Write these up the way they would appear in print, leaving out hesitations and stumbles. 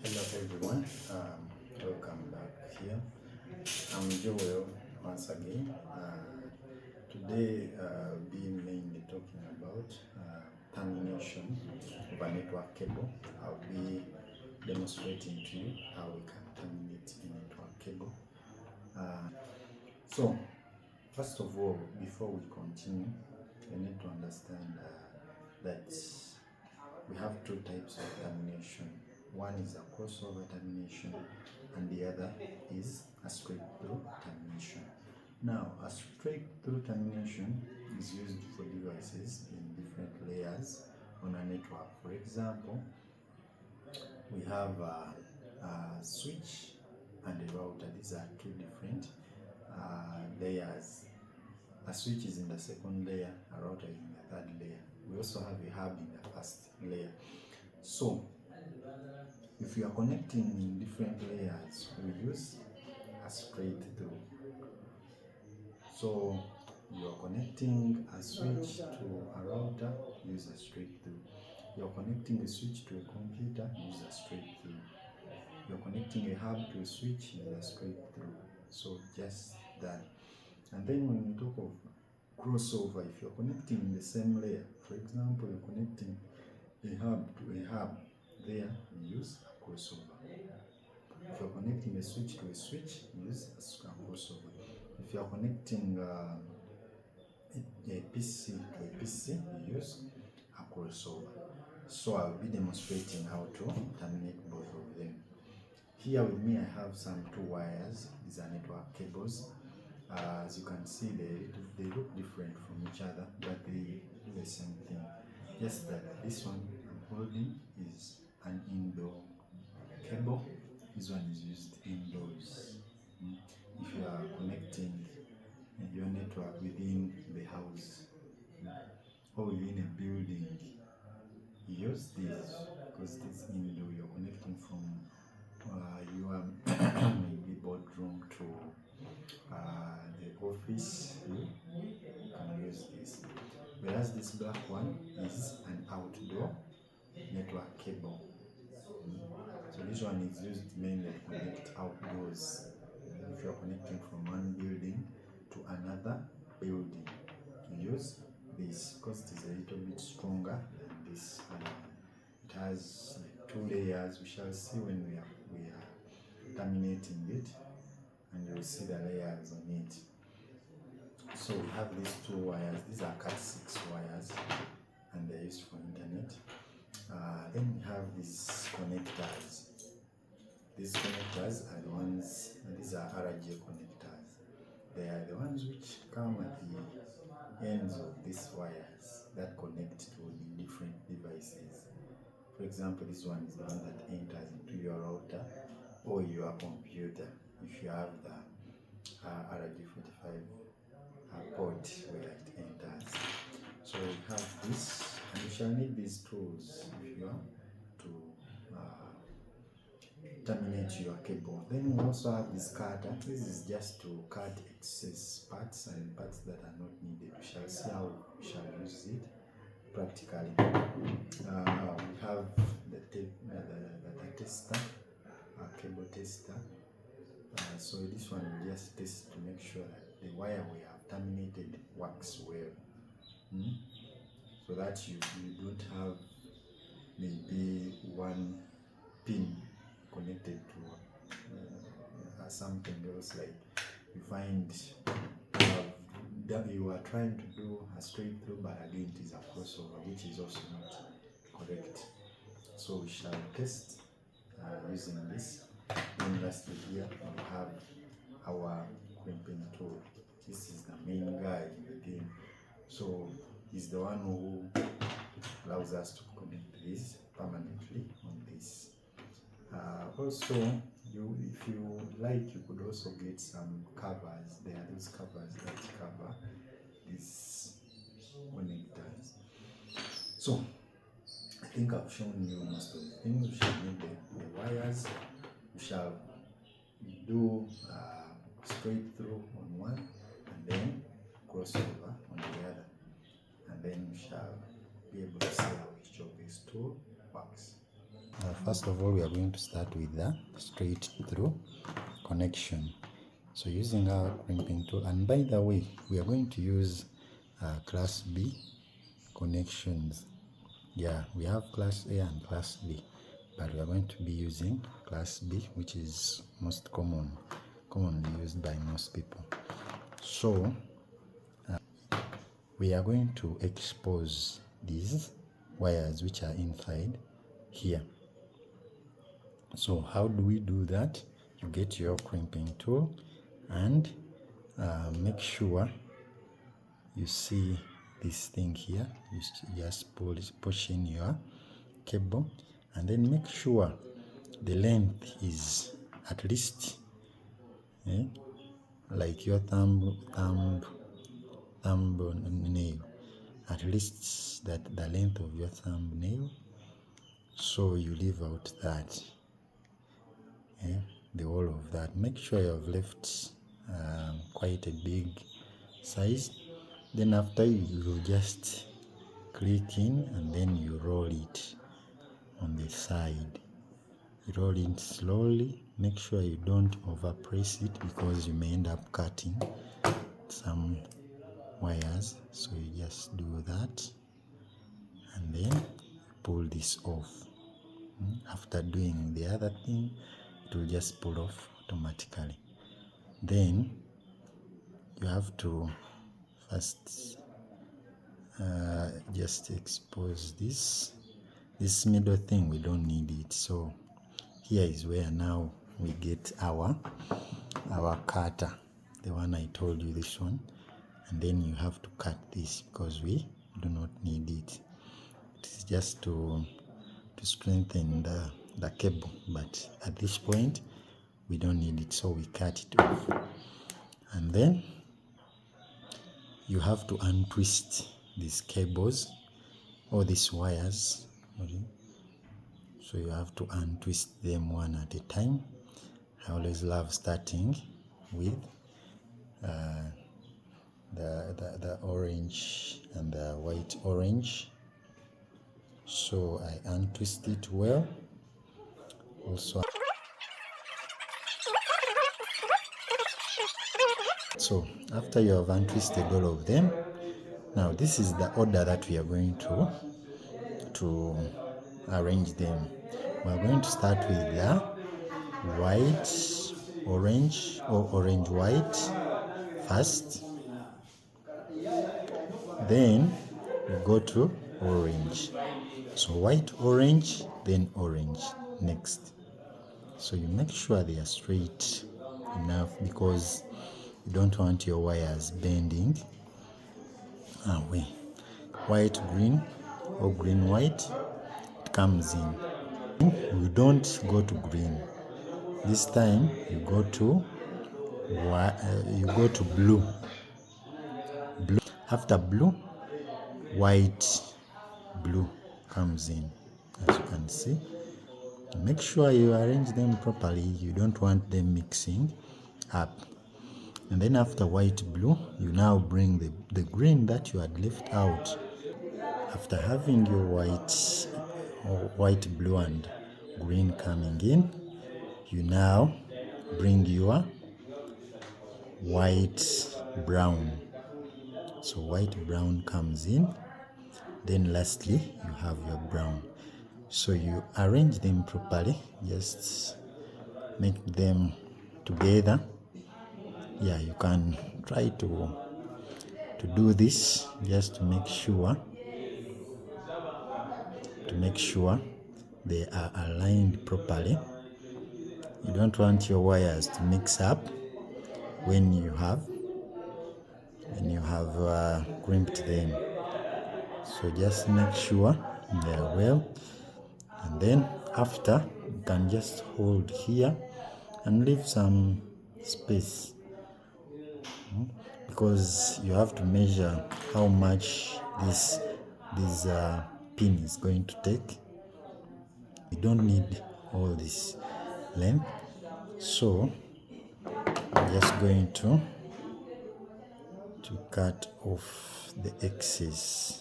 Hello everyone, welcome back here. I'm Joel once again. Today we'll be mainly talking about termination of a network cable. I'll be demonstrating to you how we can terminate a network cable. So first of all, before we continue, we need to understand that we have two types of termination. One is a crossover termination and the other is a straight through termination. Now, a straight through termination is used for devices in different layers on a network. For example, we have a switch and a router. These are two different layers. A switch is in the second layer, a router is in the third layer. We also have a hub in the first layer. So, if you are connecting different layers, we use a straight through. So, you are connecting a switch to a router, use a straight through. You are connecting a switch to a computer, use a straight through. You are connecting a hub to a switch, use a straight through. So, just that. And then when we talk of crossover, if you're connecting in the same layer, for example, you're connecting a hub to a hub, there you use a crossover. If you're connecting a switch to a switch, use a crossover. If you're connecting a PC to a PC, use a crossover. So I'll be demonstrating how to terminate both of them. Here with me I have some two wires. These are network cables. As you can see, they look different from each other, but they do the same thing. Just that this one I'm holding is an indoor cable. This one is used indoors. If you are connecting your network within the house or within a building, use this because this indoor. You're connecting from your maybe boardroom to the office. You can use this. Whereas this black one is an outdoor network cable. So this one is used mainly to connect outdoors. If you're connecting from one building to another building, you use this because it is a little bit stronger than this. It has two layers. We shall see when we are terminating it, and you'll see the layers on it. So we have these two wires. These are Cat 6 wires, and they're used for internet. Then we have these connectors. These connectors are the ones, these are RJ connectors. They are the ones which come at the ends of these wires that connect to the different devices. For example, this one is the one that enters into your router or your computer if you have the RJ45 port where it enters. So we have this, and you shall need these tools if you want to terminate your cable. Then we also have this cutter. This is just to cut excess parts and parts that are not needed. We shall see how we shall use it practically. We have the tester, a cable tester. So this one we just test to make sure that the wire we have terminated works well. So that you don't have maybe one pin connected to something else, like you find that you are trying to do a straight through, but again it is a crossover, which is also not correct. So we shall test using this. Then lastly here we have our crimping tool. This is the main guy in the game. So he's the one who allows us to connect this permanently on this. Also, if you like, you could also get some covers. There are those covers that cover these connectors. So I think I've shown you most of the things. We shall need the wires. We shall do straight through on one, and then crossover on the other, and then we shall be able to see how each of these two works. first of all, we are going to start with the straight through connection. So using our crimping tool, and by the way, we are going to use class B connections. Yeah, we have class A and class B, but we are going to be using class B, which is commonly used by most people. So we are going to expose these wires which are inside here. So how do we do that? You get your crimping tool and make sure you see this thing here. You just push in your cable, and then make sure the length is at least like your thumbnail, at least that the length of your thumbnail. So you leave out that, the whole of that. Make sure you have left quite a big size. Then after, you just click in and then you roll it on the side. You roll it slowly. Make sure you don't over press it because you may end up cutting some wires. So you just do that and then pull this off. After doing the other thing, it will just pull off automatically. Then you have to first just expose this middle thing. We don't need it. So here is where now we get our cutter, the one I told you, this one. And then you have to cut this because we do not need it. It's just to strengthen the cable, but at this point we don't need it, so we cut it off. And then you have to untwist these cables or these wires. So you have to untwist them one at a time. I always love starting with the orange and the white orange. So I untwist it well. Also, so after you have untwisted all of them, now this is the order that we are going to arrange them. We are going to start with the white orange or orange white first, then you go to orange. So white orange, then orange next. So you make sure they are straight enough because you don't want your wires bending away. White green or green white, it comes in. You don't go to green. This time you go to blue. After blue, white, blue comes in. As you can see, make sure you arrange them properly. You don't want them mixing up. And then after white, blue, you now bring the green that you had left out. After having your white, blue and green coming in, you now bring your white, brown. So white, brown comes in. Then lastly, you have your brown. So you arrange them properly. Just make them together. Yeah, you can try to do this just to make sure they are aligned properly. You don't want your wires to mix up when you have crimped them. So just make sure they are well, and then after you can just hold here and leave some space, because you have to measure how much this pin is going to take. You don't need all this length, so I'm just going to cut off the excess.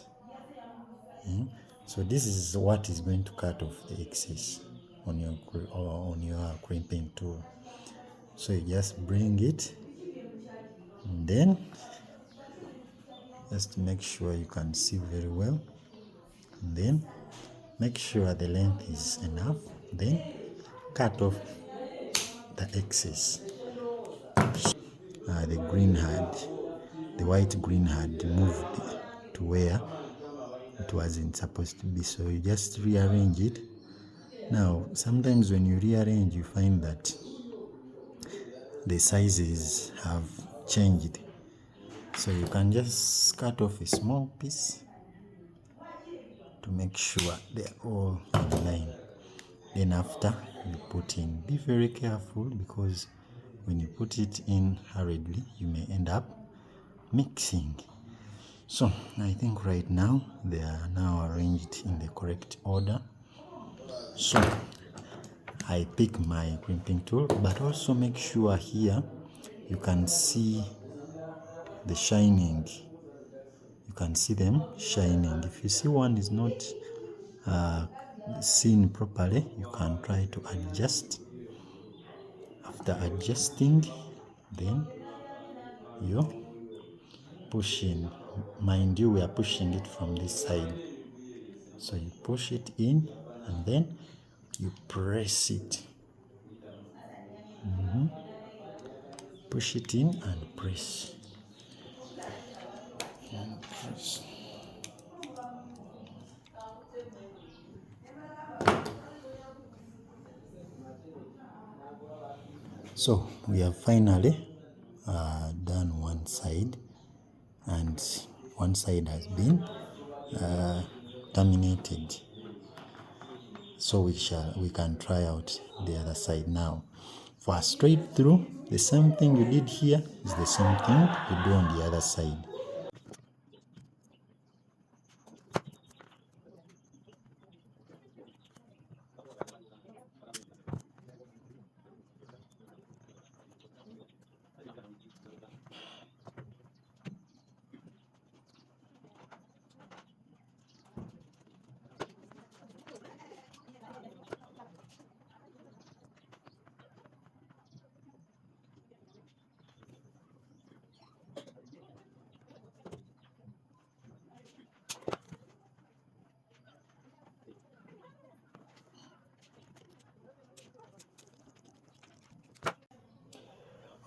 So this is what is going to cut off the excess. on your crimping tool. So you just bring it, and then just make sure you can see very well, and then make sure the length is enough, then cut off the excess. The white green had moved to where it wasn't supposed to be, so you just rearrange it. Now sometimes when you rearrange, you find that the sizes have changed, so you can just cut off a small piece to make sure they're all in line. Then after you put in, be very careful, because when you put it in hurriedly, you may end up mixing. So I think right now they are now arranged in the correct order. So I pick my crimping tool, but also make sure here you can see the shining. You can see them shining. If you see one is not seen properly, you can try to adjust. After adjusting, then you push in. Mind you, we are pushing it from this side. So you push it in, and then you press it. Push it in and press. And press. So we have finally done one side, and one side has been terminated. So we can try out the other side now. For straight through, the same thing you did here is the same thing you do on the other side.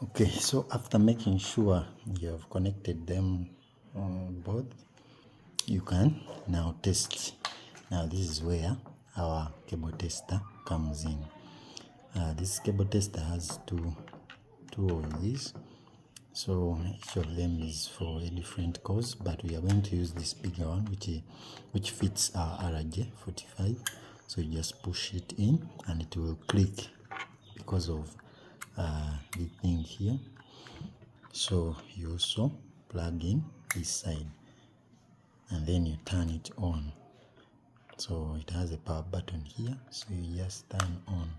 Okay, so after making sure you have connected them both, you can now test. Now this is where our cable tester comes in. This cable tester has two of these, so each of them is for a different cause, but we are going to use this bigger one which fits our RJ45. So you just push it in and it will click because of the thing here. So you also plug in this side and then you turn it on. So it has a power button here, so you just turn on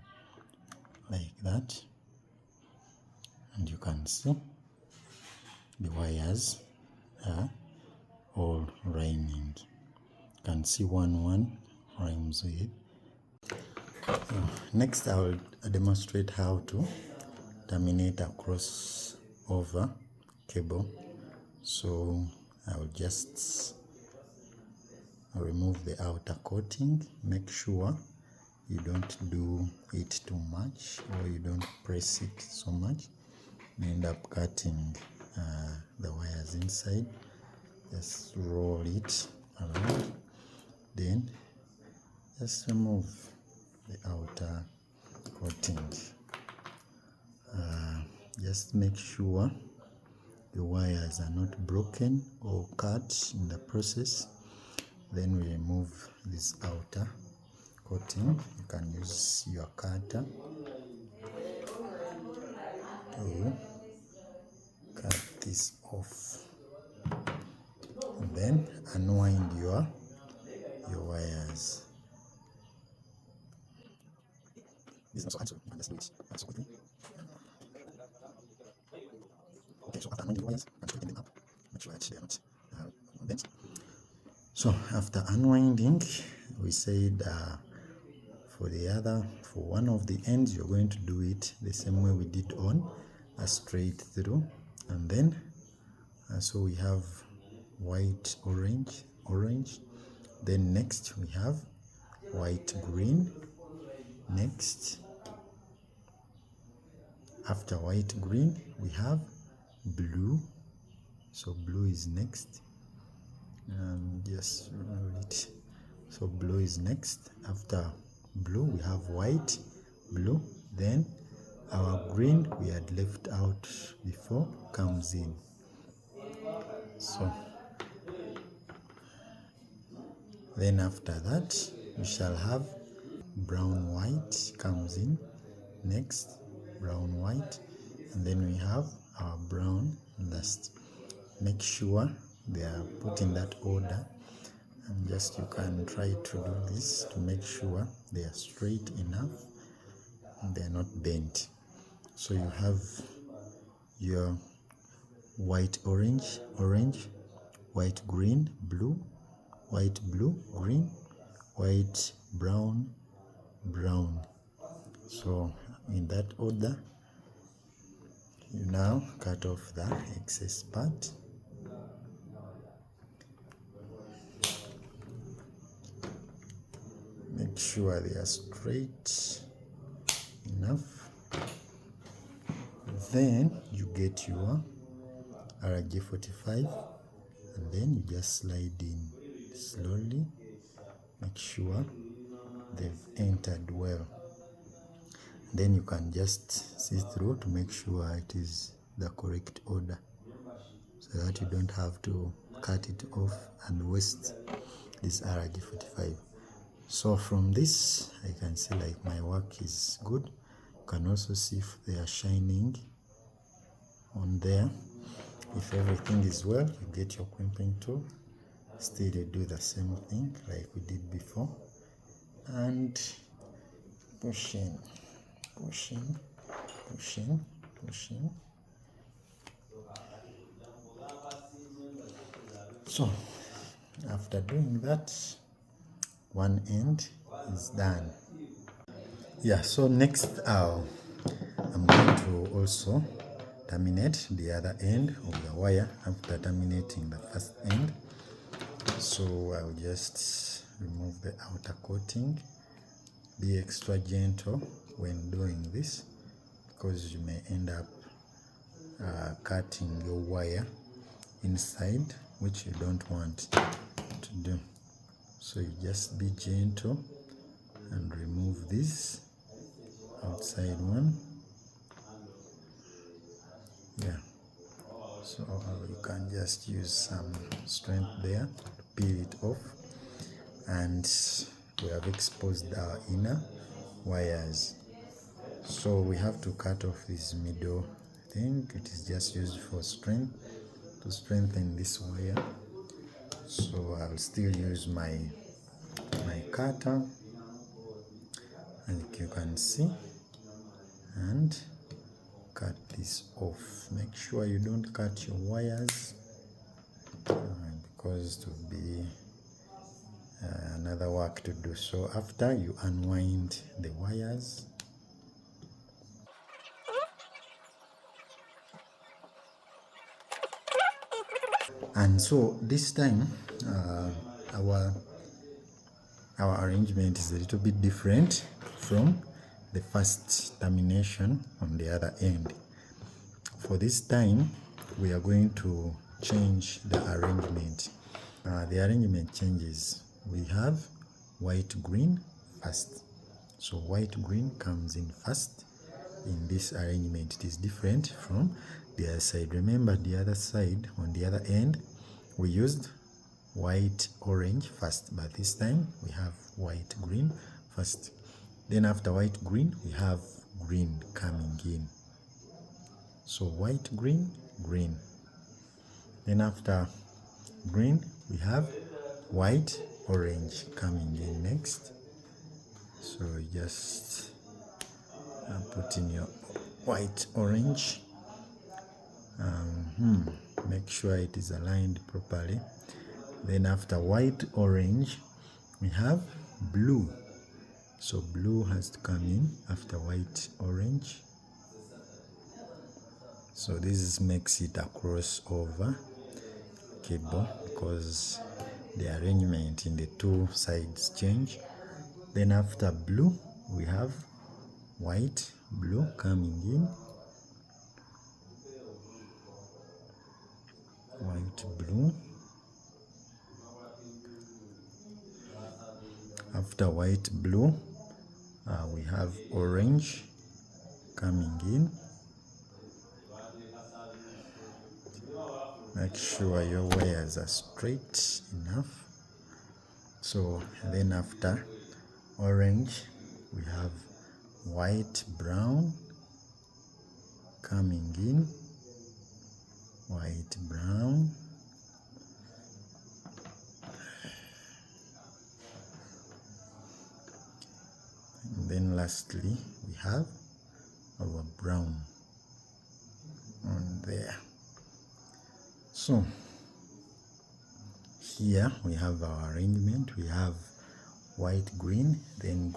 like that, and you can see the wires are all rhyming. You can see one rhymes with. Next I will demonstrate how to terminate a crossover cable. So I will just remove the outer coating. Make sure you don't do it too much, or you don't press it so much. You end up cutting the wires inside. Just roll it around, then just remove the outer coating. Just make sure the wires are not broken or cut in the process. Then we remove this outer coating. You can use your cutter to cut this off, and then unwind your wires. This is also answer. You can just do it so quickly. Okay, so after unwinding the wires, you can straighten them up. Make sure that they are not bent. So after unwinding, we said For one of the ends, you're going to do it the same way we did on a straight through, and then so we have white, orange. Then next we have white, green. Next, after white, green, we have blue. So blue is next. Just remember it. So blue is next. After blue, we have white, blue. Then our green we had left out before comes in. So then after that, we shall have brown, white comes in next, brown, white, and then we have our brown last. Make sure they are put in that order, and just you can try to do this to make sure they are straight enough and they are not bent. So you have your white, orange, white, green, blue, white, blue, green, white, brown, brown. So in that order, you now cut off the excess part. Make sure they are straight enough. Then you get your RG45, and then you just slide in slowly. Make sure they've entered well. Then you can just see through to make sure it is the correct order, so that you don't have to cut it off and waste this RG45. So from this, I can see like my work is good. You can also see if they are shining on there. If everything is well, you get your crimping tool. Still you do the same thing like we did before, and pushing. So after doing that, one end is done. Yeah, so next I'm going to also terminate the other end of the wire after terminating the first end. So I'll just remove the outer coating. Be extra gentle when doing this, because you may end up cutting your wire inside, which you don't want to do. So you just be gentle and remove this outside one. Yeah, so you can just use some strength there to peel it off, and we have exposed our inner wires. So we have to cut off this middle thing. It is just used for strength, to strengthen this wire. So I'll still use my cutter, and you can see, and cut this off. Make sure you don't cut your wires, because it will be another work to do. So after you unwind the wires, and so this time our arrangement is a little bit different from the first termination on the other end. For this time, we are going to change the arrangement. The arrangement changes. We have white, green first. So white, green comes in first in this arrangement. It is different from the other side. Remember, the other side, on the other end, we used white, orange first, but this time we have white, green first. Then after white, green, we have green coming in. So white, green, green. Then after green, we have white, orange coming in next. So just put in your white, orange. Make sure it is aligned properly. Then after white, orange, we have blue. So blue has to come in after white, orange. So this makes it a crossover cable because the arrangement in the two sides change. Then after blue we have white, blue coming in, white, blue. After white, blue, we have orange coming in. Make sure your wires are straight enough. So then after orange we have white, brown coming in, white, brown. And then lastly we have our brown on there. So here we have our arrangement. We have white, green, then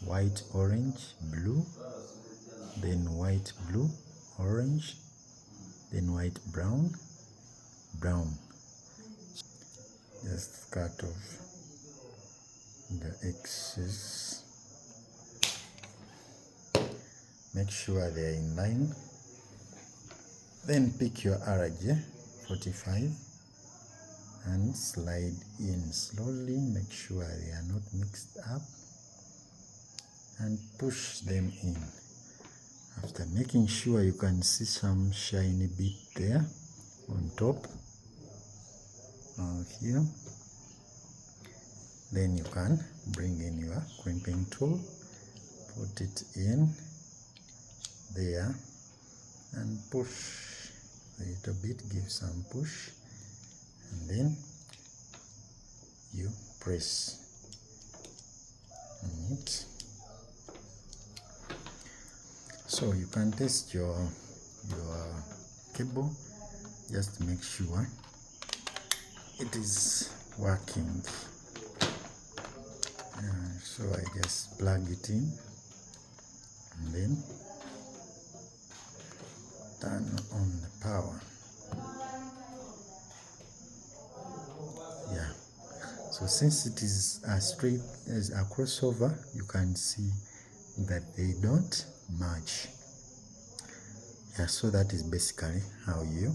white, orange, blue, then white, blue, orange, then white, brown, brown. Just cut off the excess. Make sure they are in line. Then pick your RJ 45 and slide in slowly. Make sure they are not mixed up and push them in. After making sure you can see some shiny bit there on top here, then you can bring in your crimping tool, put it in there and push a little bit, give some push, and then you press on it. So you can test your cable just to make sure it is working. So I just plug it in and then turn on the power. Yeah, so since it is a straight as a crossover, you can see that they don't match. Yeah, so that is basically how you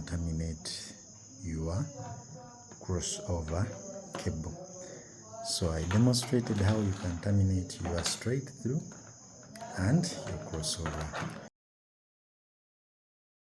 terminate your crossover cable. So I demonstrated how you can terminate your straight through and your crossover.